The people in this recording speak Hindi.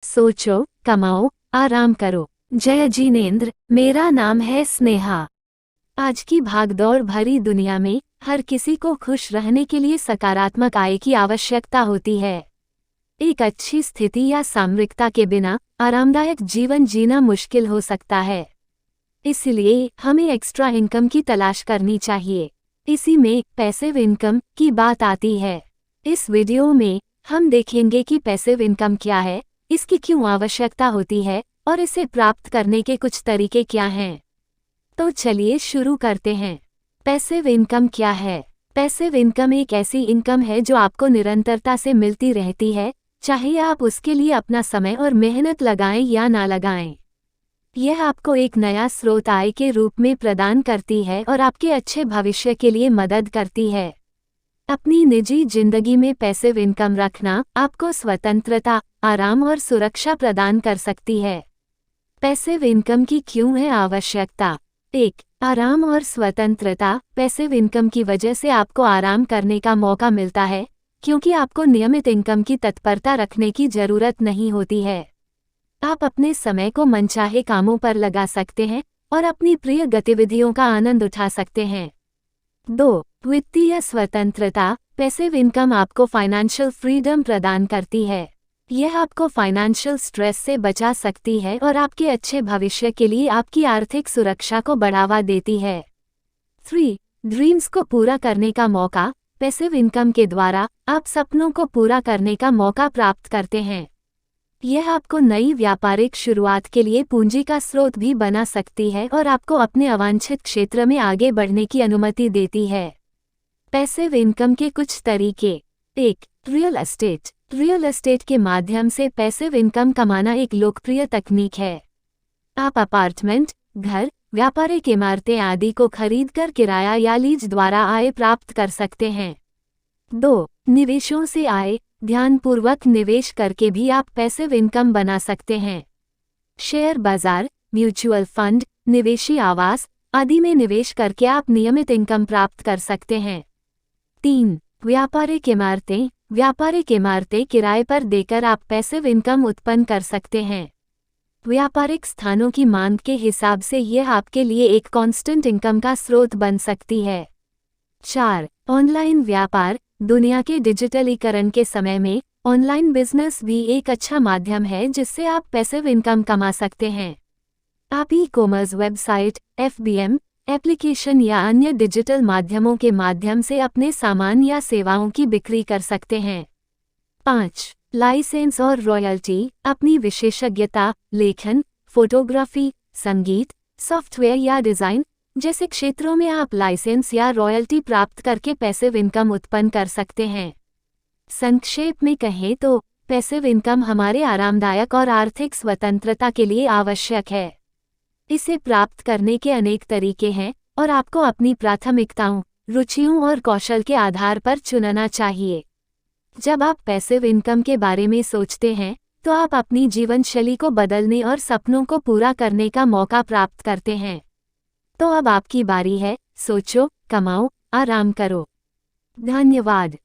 सोचो, कमाओ, आराम करो। जय जिनेंद्र। मेरा नाम है स्नेहा। आज की भागदौड़ भरी दुनिया में हर किसी को खुश रहने के लिए सकारात्मक आय की आवश्यकता होती है। एक अच्छी स्थिति या सामरिकता के बिना आरामदायक जीवन जीना मुश्किल हो सकता है। इसलिए हमें एक्स्ट्रा इनकम की तलाश करनी चाहिए। इसी में पैसिव इनकम की बात आती है। इस वीडियो में हम देखेंगे कि पैसिव इनकम क्या है, इसकी क्यों आवश्यकता होती है और इसे प्राप्त करने के कुछ तरीके क्या हैं। तो चलिए शुरू करते हैं। पैसिव इनकम क्या है? पैसिव इनकम एक ऐसी इनकम है जो आपको निरंतरता से मिलती रहती है, चाहे आप उसके लिए अपना समय और मेहनत लगाएं या ना लगाएं। यह आपको एक नया स्रोत आय के रूप में प्रदान करती है और आपके अच्छे भविष्य के लिए मदद करती है। अपनी निजी जिंदगी में पैसिव इनकम रखना आपको स्वतंत्रता, आराम और सुरक्षा प्रदान कर सकती है। पैसिव इनकम की क्यों है आवश्यकता? 1. आराम और स्वतंत्रता। पैसिव इनकम की वजह से आपको आराम करने का मौका मिलता है, क्योंकि आपको नियमित इनकम की तत्परता रखने की जरूरत नहीं होती है। आप अपने समय को मनचाहे कामों पर लगा सकते हैं और अपनी प्रिय गतिविधियों का आनंद उठा सकते हैं। 2. वित्तीय स्वतंत्रता। पैसिव इनकम आपको फाइनेंशियल फ्रीडम प्रदान करती है। यह आपको फाइनेंशियल स्ट्रेस से बचा सकती है और आपके अच्छे भविष्य के लिए आपकी आर्थिक सुरक्षा को बढ़ावा देती है। 3. ड्रीम्स को पूरा करने का मौका। पैसिव इनकम के द्वारा आप सपनों को पूरा करने का मौका प्राप्त करते हैं। यह आपको नई व्यापारिक शुरुआत के लिए पूंजी का स्रोत भी बना सकती है और आपको अपने अवांछित क्षेत्र में आगे बढ़ने की अनुमति देती है। पैसिव इनकम के कुछ तरीके। 1. Real estate. रियल एस्टेट के माध्यम से पैसिव इनकम कमाना एक लोकप्रिय तकनीक है। आप अपार्टमेंट, घर, व्यापारिक इमारतें आदि को खरीदकर किराया या लीज द्वारा आय प्राप्त कर सकते हैं। 2. निवेशों से आय। ध्यानपूर्वक निवेश करके भी आप पैसिव इनकम बना सकते हैं। शेयर बाजार, म्यूचुअल फंड, निवेशी आवास आदि में निवेश करके आप नियमित इनकम प्राप्त कर सकते हैं। 3. व्यापारिक इमारतें। व्यापारिक इमारतें किराए पर देकर आप पैसिव इनकम उत्पन्न कर सकते हैं। व्यापारिक स्थानों की मांग के हिसाब से यह आपके लिए एक कांस्टेंट इनकम का स्रोत बन सकती है। 4. ऑनलाइन व्यापार। दुनिया के डिजिटलीकरण के समय में ऑनलाइन बिजनेस भी एक अच्छा माध्यम है जिससे आप पैसिव इनकम कमा सकते हैं। आप ई-कॉमर्स वेबसाइट, FBM, एप्लीकेशन या अन्य डिजिटल माध्यमों के माध्यम से अपने सामान या सेवाओं की बिक्री कर सकते हैं। 5. लाइसेंस और रॉयल्टी। अपनी विशेषज्ञता, लेखन, फोटोग्राफी, संगीत, सॉफ्टवेयर या डिज़ाइन जैसे क्षेत्रों में आप लाइसेंस या रॉयल्टी प्राप्त करके पैसिव इनकम उत्पन्न कर सकते हैं। संक्षेप में कहें तो पैसिव इनकम हमारे आरामदायक और आर्थिक स्वतंत्रता के लिए आवश्यक है। इसे प्राप्त करने के अनेक तरीके हैं और आपको अपनी प्राथमिकताओं, रुचियों और कौशल के आधार पर चुनना चाहिए। जब आप पैसिव इनकम के बारे में सोचते हैं तो आप अपनी जीवन शैली को बदलने और सपनों को पूरा करने का मौका प्राप्त करते हैं। तो अब आपकी बारी है। सोचो, कमाओ, आराम करो। धन्यवाद।